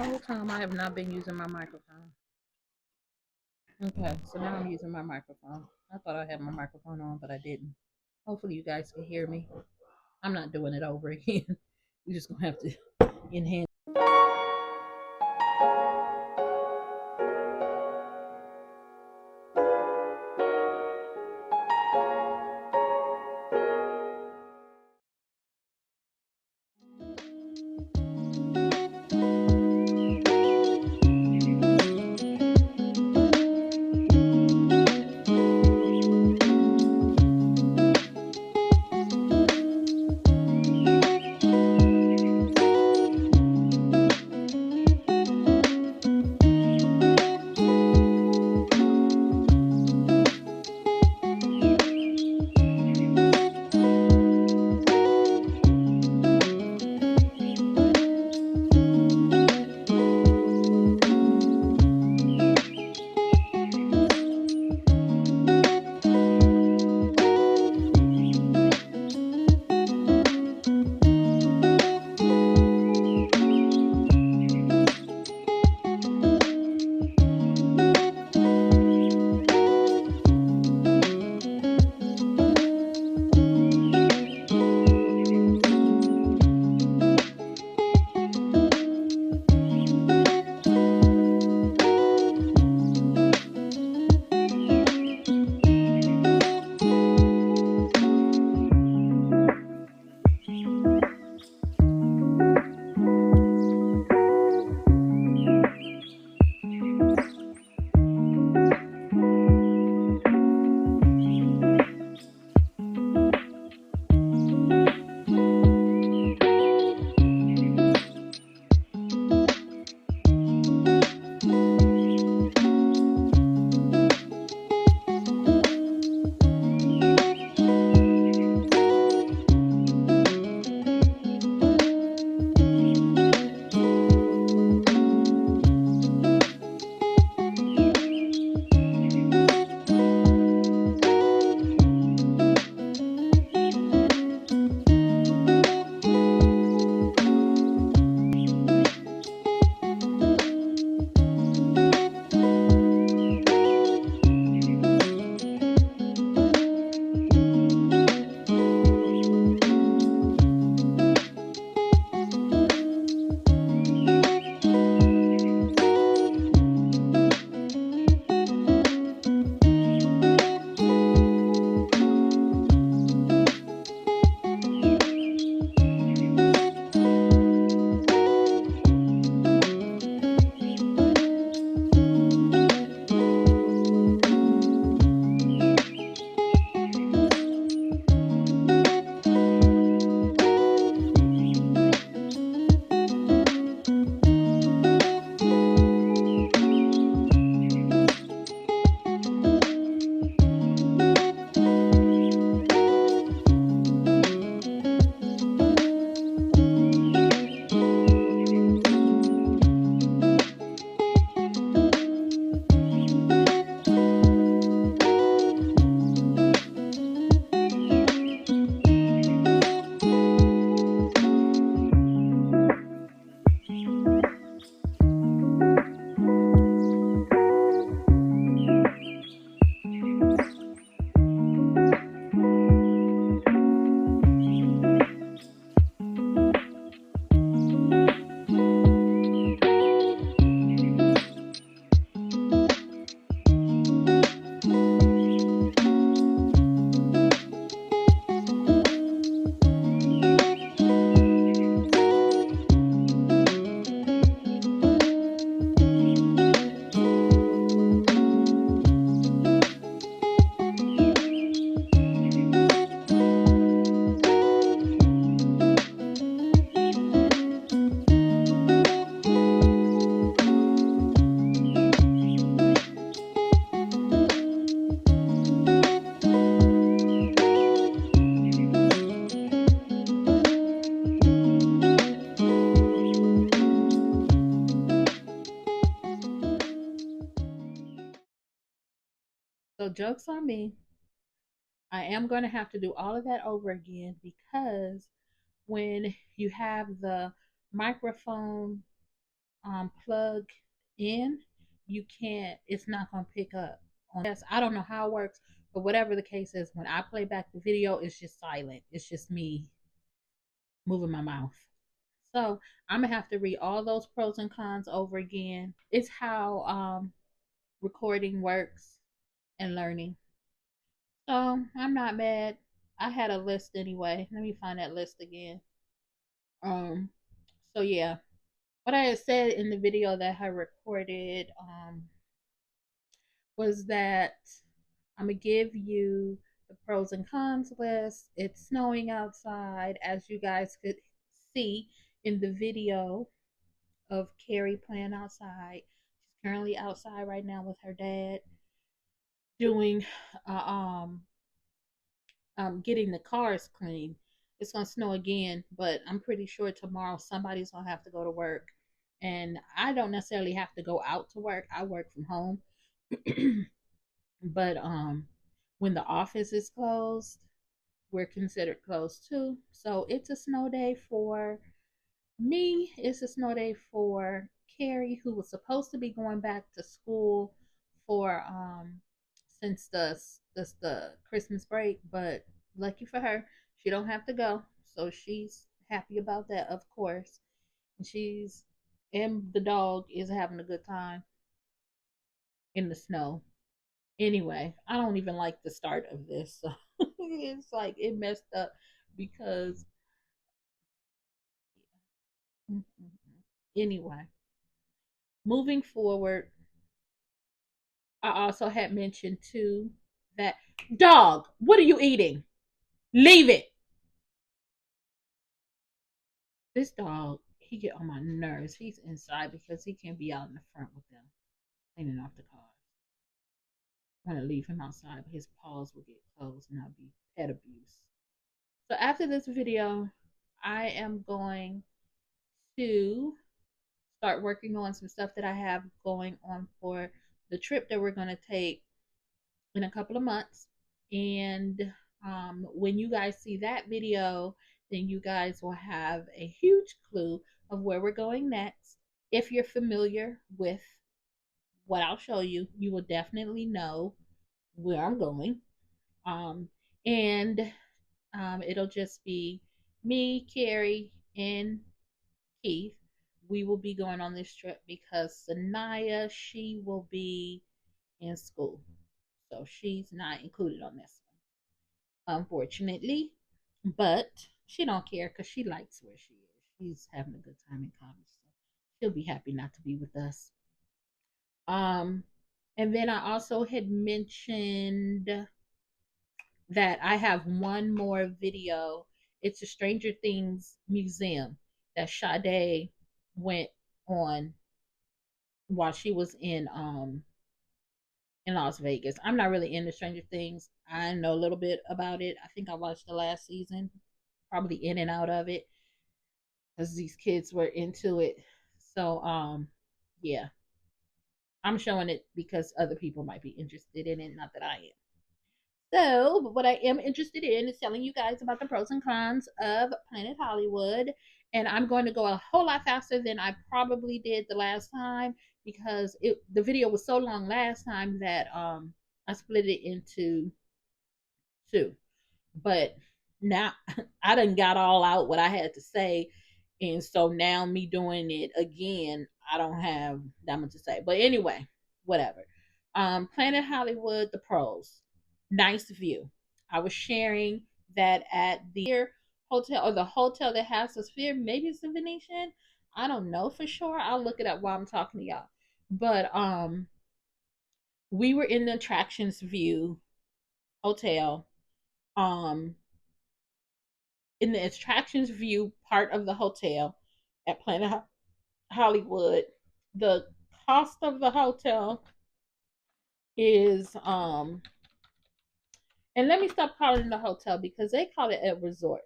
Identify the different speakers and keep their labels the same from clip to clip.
Speaker 1: The whole time I have not been using my microphone. Okay, so now I'm using my microphone. I thought I had my microphone on, but I didn't. Hopefully you guys can hear me. I'm not doing it over again. You're just gonna have to enhance. So jokes on me. I am going to have to do all of that over again because when you have the microphone plug in, you can't. It's not gonna pick up. Yes, I don't know how it works, but whatever the case is, when I play back the video, it's just silent. It's just me moving my mouth. So I'm gonna have to read all those pros and cons over again. It's how recording works and learning. So I'm not mad. I had a list anyway. Let me find that list again. Um, so yeah, what I had said in the video that I recorded was that I'm gonna give you the pros and cons list. It's snowing outside, as you guys could see in the video of Carrie playing outside. She's currently outside right now with her dad doing uh, um getting the cars clean. It's gonna snow again, but I'm pretty sure tomorrow somebody's gonna have to go to work. And I don't necessarily have to go out to work. I work from home. But when the office is closed, we're considered closed too. So it's a snow day for me. It's a snow day for Carrie, who was supposed to be going back to school for since the Christmas break, but lucky for her, she don't have to go. So she's happy about that, of course. And the dog is having a good time in the snow. Anyway, I don't even like the start of this. So it's like it messed up because anyway, moving forward, I also had mentioned too that dog, what are you eating? Leave it. This dog, he get on my nerves. He's inside because he can't be out in the front with them, cleaning off the cars. I want to leave him outside, but his paws will get closed and that'll be pet abuse. So after this video, I am going to start working on some stuff that I have going on for the trip that we're going to take in a couple of months. And when you guys see that video, then you guys will have a huge clue of where we're going next. If you're familiar with what I'll show you, you will definitely know where I'm going. Um, and it'll just be me, Carrie, and Keith. We will be going on this trip because Sanaya, she will be in school. So she's not included on this one, unfortunately. But she don't care because she likes where she is. She's having a good time in college. So she'll be happy not to be with us. Um, and then I also had mentioned that I have one more video. It's a Stranger Things museum that Sade went on while she was in Las Vegas. I'm not really into Stranger Things. I know a little bit about it. I think I watched the last season, probably in and out of it because these kids were into it. So yeah, I'm showing it because other people might be interested in it, not that I am. So, but what I am interested in is telling you guys about the pros and cons of Planet Hollywood. And I'm going to go a whole lot faster than I probably did the last time because the video was so long last time that I split it into two. But now I done got all out what I had to say. And so now me doing it again, I don't have that much to say. But anyway, whatever. Planet Hollywood, the pros. Nice view. I was sharing that at the hotel or the hotel that has the Sphere. Maybe it's the Venetian. I don't know for sure. I'll look it up while I'm talking to y'all. But we were in the attractions view hotel. Um, in the attractions view part of the hotel at Planet Hollywood. The cost of the hotel is and let me stop calling it a hotel because they call it a resort.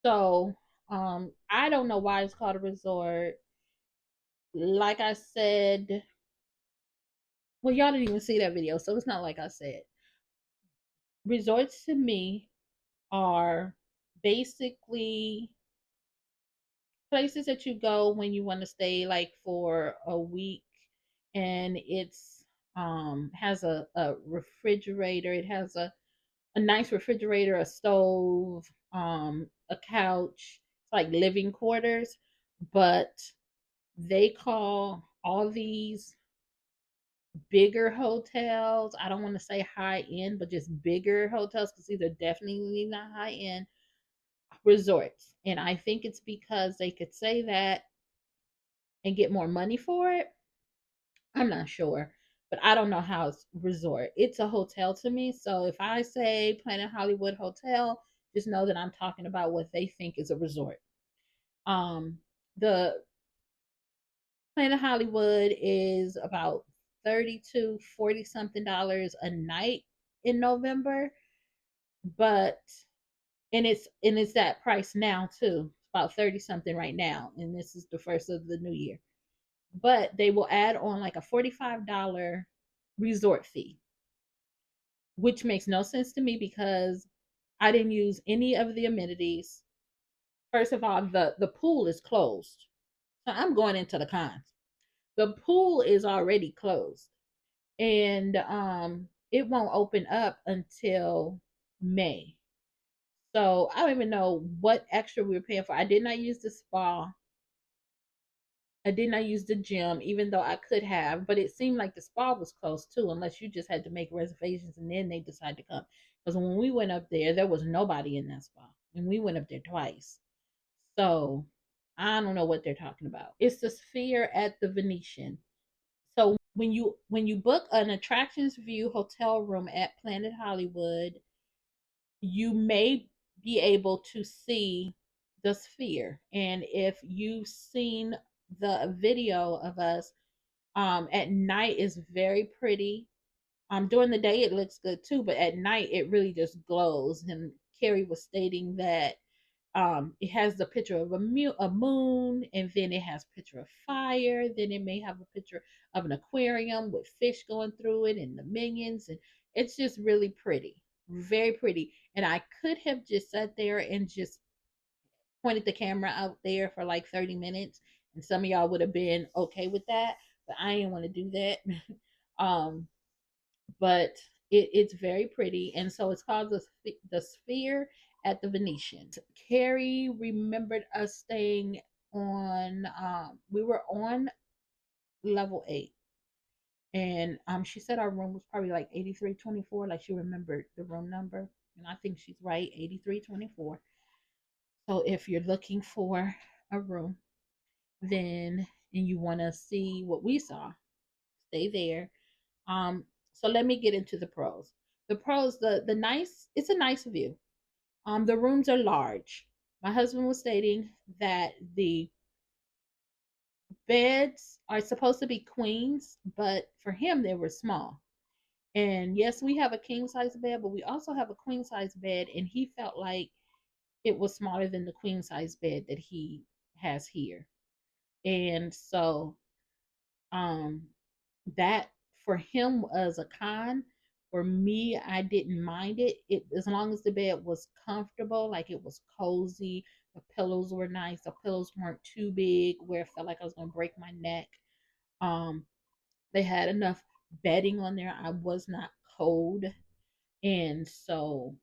Speaker 1: So I don't know why it's called a resort. Like I said, well, y'all didn't even see that video, so it's not like I said. Resorts to me are basically places that you go when you want to stay like for a week, and it's has a refrigerator. It has a nice refrigerator, a stove, a couch. It's like living quarters, but they call all these bigger hotels. I don't want to say high end, but just bigger hotels, because these are definitely not high end resorts. And I think it's because they could say that and get more money for it. I'm not sure, but I don't know how it's resort. It's a hotel to me. So if I say Planet Hollywood Hotel, just know that I'm talking about what they think is a resort. The Planet Hollywood is about 32, 40 something dollars a night in November, but and it's that price now too. About 30 something right now, and this is the first of the new year. But they will add on like a $45 resort fee, which makes no sense to me because I didn't use any of the amenities. First of all, the pool is closed. So I'm going into the cons. The pool is already closed, and it won't open up until May. So I don't even know what extra we were paying for. I did not use the spa. I did not use the gym, even though I could have, but it seemed like the spa was closed too, unless you just had to make reservations and then they decide to come. Because when we went up there was nobody in that spa, and we went up there twice. So I don't know what they're talking about. It's the Sphere at the Venetian. So when you book an attractions view hotel room at Planet Hollywood, you may be able to see the Sphere. And if you've seen the video of us, at night is very pretty. During the day it looks good too, but at night it really just glows. And Carrie was stating that it has the picture of a moon, and then it has a picture of fire, then it may have a picture of an aquarium with fish going through it and the minions, and it's just really pretty, very pretty. And I could have just sat there and just pointed the camera out there for like 30 minutes, and some of y'all would have been okay with that, but I didn't want to do that. um but it's very pretty, and so it's called the Sphere at the Venetian. Carrie remembered us staying on. We were on level 8, and she said our room was probably like 8324. Like she remembered the room number, and I think she's right, 8324. So if you're looking for a room, then and you want to see what we saw, stay there. Um, so let me get into the pros. The pros, the nice, it's a nice view. The rooms are large. My husband was stating that the beds are supposed to be queens, but for him they were small. And yes, we have a king size bed, but we also have a queen size bed, and he felt like it was smaller than the queen size bed that he has here. And so um that for him was a con. For me, I didn't mind it as long as the bed was comfortable, like it was cozy. The pillows were nice. The pillows weren't too big where it felt like I was gonna break my neck. Um, they had enough bedding on there. I was not cold. And so,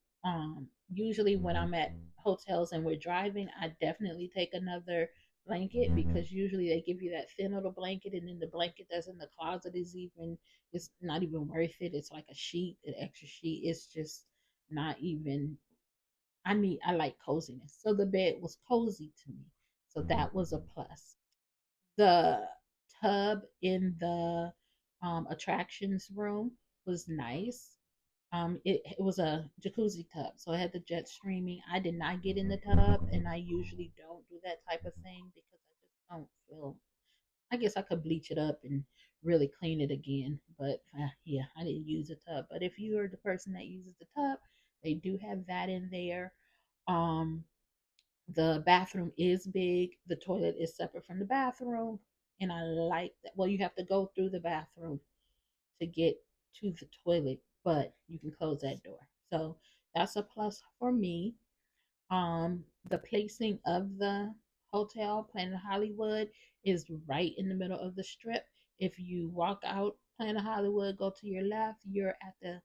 Speaker 1: usually when I'm at hotels and we're driving, I definitely take another blanket, because usually they give you that thin little blanket, and then the blanket that's in the closet it's not even worth it. It's like a sheet, an extra sheet. It's just not even. I like coziness, so the bed was cozy to me, so that was a plus. The tub in the attractions room was nice. It was a jacuzzi tub, so it had the jet streaming. I did not get in the tub, and I usually don't do that type of thing because I just don't feel. I guess I could bleach it up and really clean it again, but yeah, I didn't use the tub. But if you are the person that uses the tub, they do have that in there. Um, the bathroom is big. The toilet is separate from the bathroom, and I like that. Well, you have to go through the bathroom to get to the toilet, but you can close that door. So that's a plus for me. The placing of the Hotel, Planet Hollywood, is right in the middle of the strip. If you walk out Planet Hollywood, go to your left, you're at the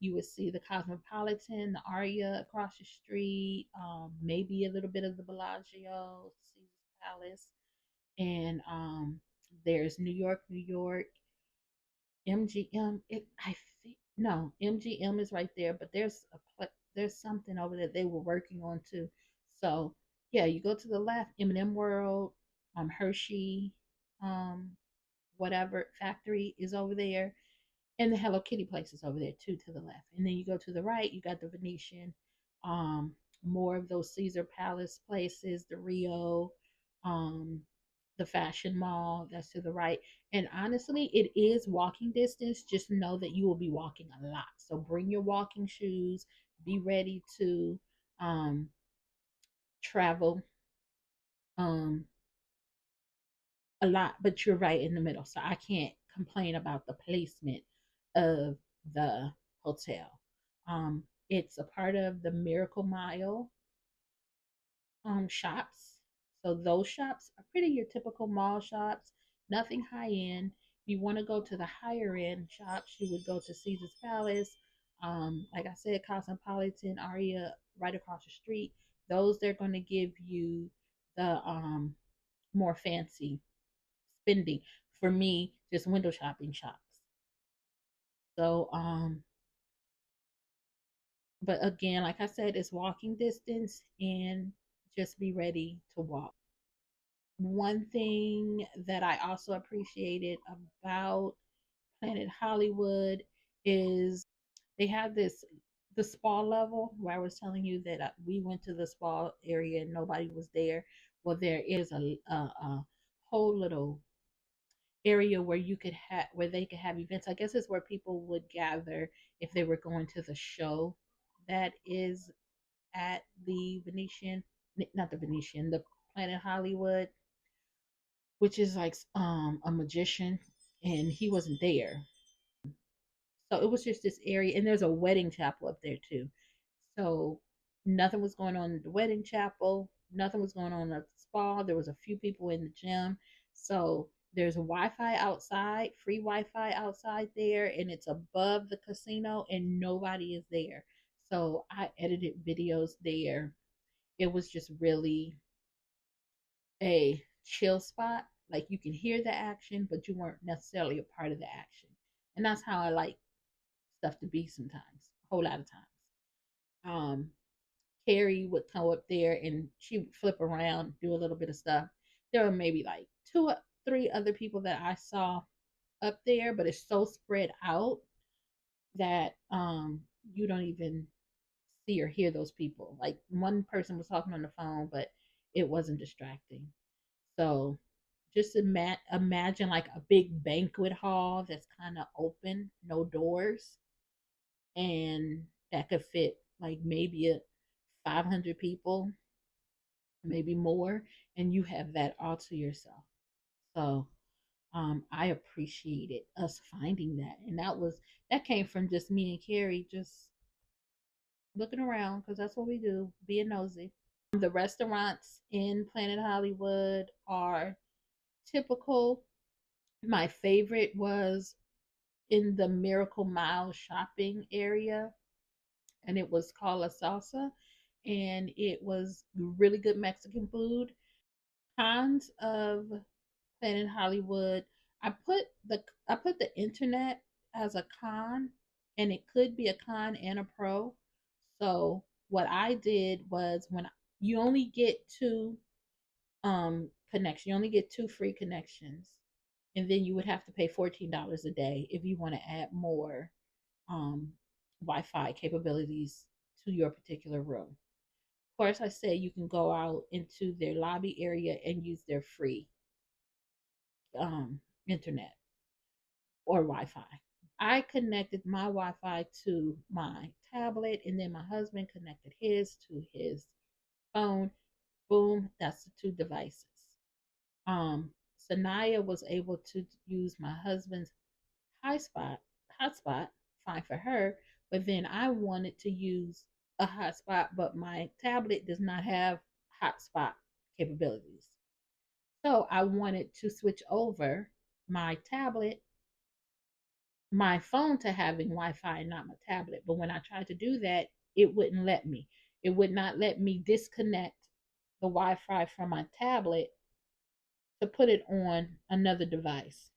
Speaker 1: you would see the Cosmopolitan, the Aria across the street, maybe a little bit of the Bellagio, Caesar's Palace, and there's New York, New York, MGM. I think no, MGM is right there, but there's something over there they were working on too. So yeah, you go to the left, M&M World, Hershey, um, whatever factory is over there, and the Hello Kitty place is over there too to the left. And then you go to the right, you got the Venetian, um, more of those Caesar Palace places, the Rio, um, the Fashion Mall that's to the right. And honestly, it is walking distance. Just know that you will be walking a lot. So bring your walking shoes. Be ready to um, travel um, a lot, but you're right in the middle. So I can't complain about the placement of the hotel. It's a part of the Miracle Mile shops. So those shops are pretty your typical mall shops, nothing high end. If you want to go to the higher end shops, you would go to Caesar's Palace. Like I said, Cosmopolitan, Aria, right across the street. Those they're going to give you the more fancy spending. For me, just window shopping shops. So but again, like I said, it's walking distance and just be ready to walk. One thing that I also appreciated about Planet Hollywood is they have the spa level where I was telling you that we went to the spa area and nobody was there. Well, there is a whole little area where you could have where they could have events. I guess it's where people would gather if they were going to the show that is at the Venetian, not the Venetian, the Planet Hollywood, which is like a magician, and he wasn't there. So it was just this area, and there's a wedding chapel up there too. So nothing was going on in the wedding chapel. Nothing was going on at the spa. There was a few people in the gym. So there's Wi-Fi outside, free Wi-Fi outside there, and it's above the casino, and nobody is there. So I edited videos there. It was just really a chill spot. Like you can hear the action, but you weren't necessarily a part of the action. And that's how I like stuff to be sometimes, a whole lot of times. Um, Carrie would come up there and she would flip around, do a little bit of stuff. There were maybe like two or three other people that I saw up there, but it's so spread out that you don't even see or hear those people. Like one person was talking on the phone, but it wasn't distracting. So just imagine like a big banquet hall that's kind of open, no doors, and that could fit like maybe 500 people, maybe more, and you have that all to yourself. So I appreciated us finding that, and that came from just me and Carrie just looking around because that's what we do, being nosy. The restaurants in Planet Hollywood are typical. My favorite was in the Miracle Mile shopping area, and it was called La Salsa, and it was really good Mexican food. Cons of Planet Hollywood. I put the internet as a con, and it could be a con and a pro. So what I did was you only get two connections, you only get two free connections, and then you would have to pay $14 a day if you want to add more um, Wi-Fi capabilities to your particular room. Of course, I say you can go out into their lobby area and use their free internet or Wi-Fi. I connected my Wi-Fi to my tablet, and then my husband connected his to his phone. Boom, that's the two devices. Sanaya was able to use my husband's hotspot, fine for her. But then I wanted to use a hotspot, but my tablet does not have hotspot capabilities. So I wanted to switch over my phone to having Wi-Fi and not my tablet. But when I tried to do that, it wouldn't let me. It would not let me disconnect the Wi-Fi from my tablet to put it on another device.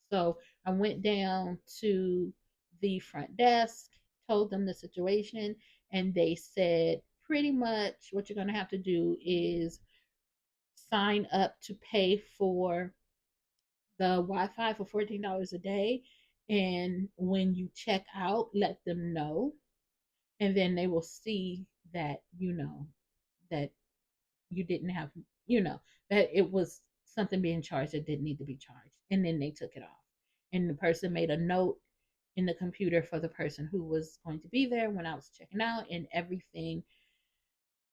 Speaker 1: So I went down to the front desk, told them the situation, and they said pretty much what you're going to have to do is sign up to pay for the Wi-Fi for $14 a day. And when you check out, let them know, and then they will see that that you didn't have you know that it was something being charged that didn't need to be charged, and then they took it off. And the person made a note in the computer for the person who was going to be there when I was checking out, and everything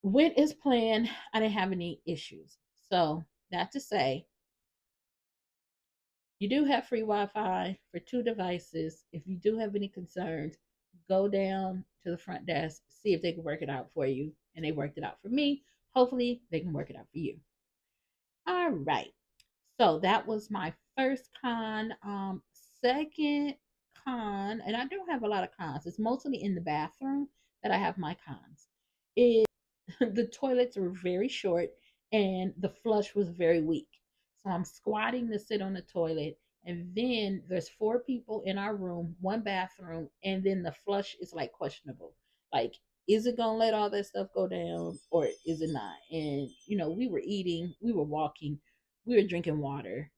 Speaker 1: went as planned. I didn't have any issues. So that to say, you do have free Wi-Fi for 2 devices. If you do have any concerns, go down to the front desk, see if they can work it out for you. And they worked it out for me. Hopefully they can work it out for you. All right. So that was my first con. Second con, and I don't have a lot of cons. It's mostly in the bathroom that I have my cons. Is the toilets were very short and the flush was very weak. So I'm squatting to sit on the toilet, and then there's 4 people in our room, one bathroom, and then the flush is like questionable. Like, is it gonna let all that stuff go down or is it not? And we were eating, we were walking, we were drinking water.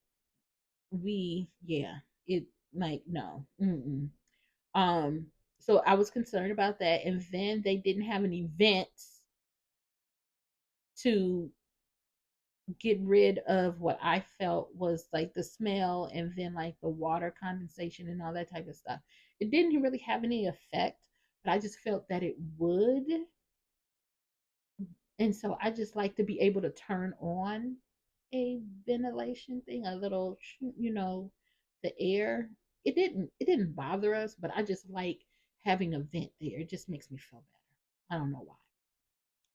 Speaker 1: Yeah, it like no. Mm-mm. Um, so I was concerned about that, and then they didn't have an event to get rid of what I felt was like the smell and then like the water condensation and all that type of stuff. It didn't really have any effect, but I just felt that it would. And so I just like to be able to turn on a ventilation thing, a little, the air. It didn't bother us, but I just like having a vent there. It just makes me feel better. I don't know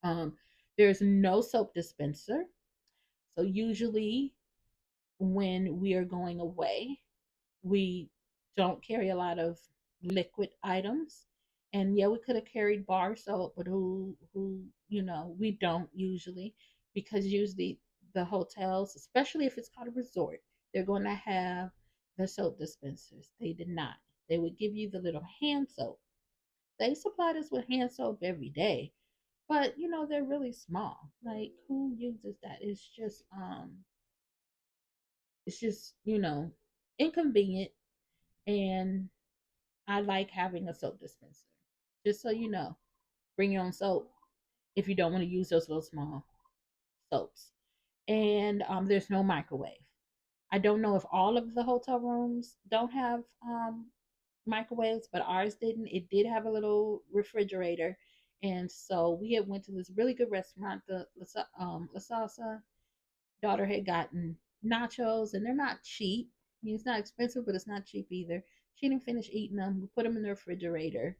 Speaker 1: why. There's no soap dispenser. So usually when we are going away, we don't carry a lot of liquid items. And yeah, we could have carried bar soap, but we don't usually, because usually the hotels, especially if it's called a resort, they're going to have the soap dispensers. They did not. They would give you the little hand soap. They supplied us with hand soap every day, but they're really small. Like, who uses that? It's just inconvenient, and I like having a soap dispenser. Just so you know, bring your own soap if you don't want to use those little small soaps. And there's no microwave. I don't know if all of the hotel rooms don't have microwaves, but ours didn't. It did have a little refrigerator, and so we had went to this really good restaurant, the La Salsa. Daughter had gotten nachos, and they're not cheap. I mean, it's not expensive, but it's not cheap either. She didn't finish eating them. We put them in the refrigerator.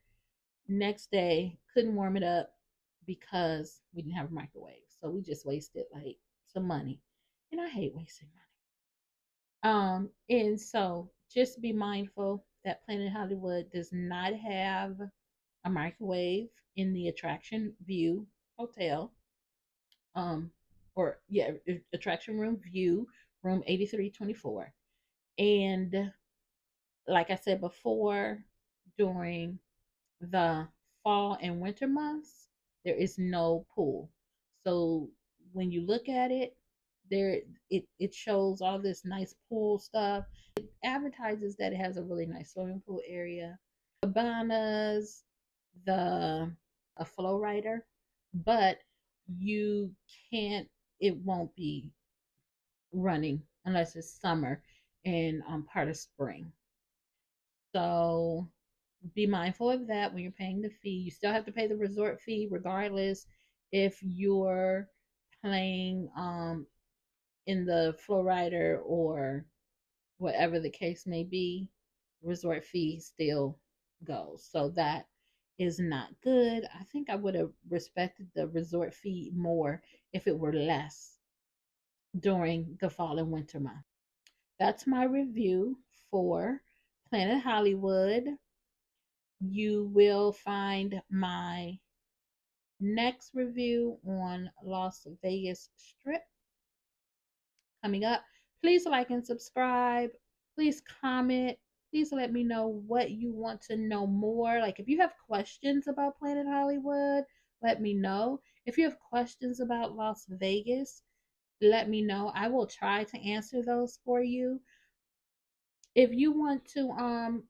Speaker 1: Next day, couldn't warm it up because we didn't have a microwave. So we just wasted like some money. And I hate wasting money. And so just be mindful that Planet Hollywood does not have a microwave in the Attraction View Hotel. Um, or yeah, Attraction Room View, room 8324. And like I said before, during the fall and winter months, there is no pool. So when you look at it, it shows all this nice pool stuff. It advertises that it has a really nice swimming pool area, cabanas, the a flow rider, but you can't. It won't be running unless it's summer and part of spring. So be mindful of that when you're paying the fee. You still have to pay the resort fee regardless if you're playing in the flow rider or whatever the case may be. Resort fee still goes. So that is not good. I think I would have respected the resort fee more if it were less. during the fall and winter month. That's my review for Planet Hollywood. You will find my next review on Las Vegas Strip coming up. Please like and subscribe. Please comment. Please let me know what you want to know more. Like if you have questions about Planet Hollywood, let me know. If you have questions about Las Vegas, let me know. I will try to answer those for you. If you want to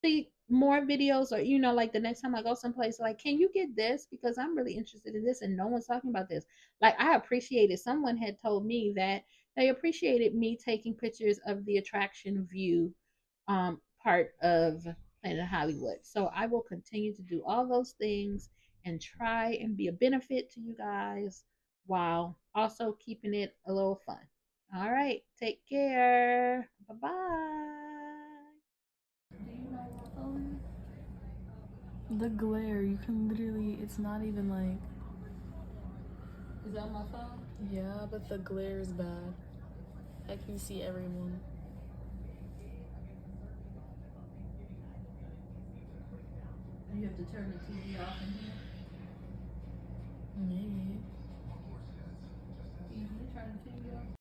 Speaker 1: see more videos, or like the next time I go someplace, like, can you get this, because I'm really interested in this and no one's talking about this. Like, I appreciate it. Someone had told me that they appreciated me taking pictures of the attraction view part of Planet Hollywood. So I will continue to do all those things and try and be a benefit to you guys while also keeping it a little fun. All right, take care. Bye bye.
Speaker 2: The glare, you can literally, it's not even like.
Speaker 1: Is that on my phone?
Speaker 2: Yeah, but the glare is bad. I can see everyone.
Speaker 1: You have to turn the TV off in here.
Speaker 2: Maybe.
Speaker 1: Can you turn the TV off?